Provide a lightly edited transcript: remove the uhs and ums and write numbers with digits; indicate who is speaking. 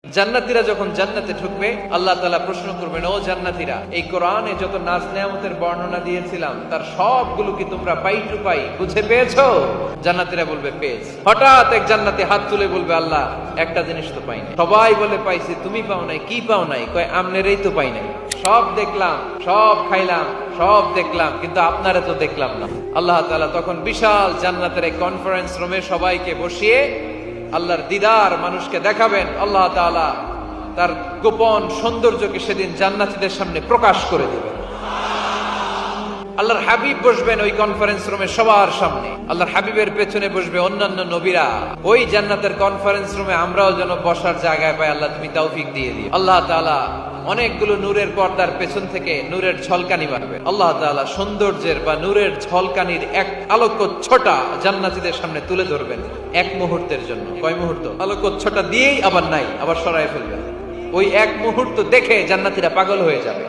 Speaker 1: জান্নাতীরা যখন জান্নাতে ঢুকবে আল্লাহ তাআলা প্রশ্ন করবেন, ও জান্নাতীরা, এই কোরআনে যত নাজ নেয়ামতের বর্ণনা দিয়েছিলাম তার সবগুলো কি তোমরা পাই টু পাই বুঝে পেয়েছো? জান্নাতীরা বলবে পেয়েছি। হঠাৎ এক জান্নাতি হাত তুলে বলবে, আল্লাহ একটা জিনিস তো পাই নাই। সবাই বলে পাইছি, তুমি পাও নাই। কি পাও নাই? কয় আমনেরই তো পাই নাই। সব দেখলাম, সব খাইলাম, সব দেখলাম, কিন্তু আপনারা তো দেখলাম না। আল্লাহ তাআলা তখন বিশাল জান্নাতের এক কনফারেন্স রুমে সবাইকে বসিয়ে আল্লাহর দিদার মানুষকে দেখাবেন। আল্লাহ তাআলা তার গোপন সৌন্দর্যকে সেদিন জান্নাতীদের সামনে প্রকাশ করে দেবেন। আল্লাহর হাবিব বসবেন ওই কনফারেন্স রুমে সবার সামনে। আল্লাহর হাবিবের পেছনে বসবে অন্যান্য নবীরা। ওই জান্নাতের কনফারেন্স রুমে আমরাও যেন বসার জায়গায় পাই, আল্লাহ তুমি তৌফিক দিয়ে দিও। আল্লাহ তাআলা অনেকগুলো নূরের পর্দার পেছন থেকে নূরের ঝলকানি মারবে। আল্লাহ তাআলা সৌন্দর্যের বা নূরের ঝলকানির এক আলোকচ্ছটা জান্নাতীদের সামনে তুলে ধরবেন এক মুহূর্তের জন্য। কয় মুহূর্ত? আলোকচ্ছটা দিয়েই আবার নাই, আবার সরায় ফেলবেন। ওই এক মুহূর্ত দেখে জান্নাতীরা পাগল হয়ে যাবে।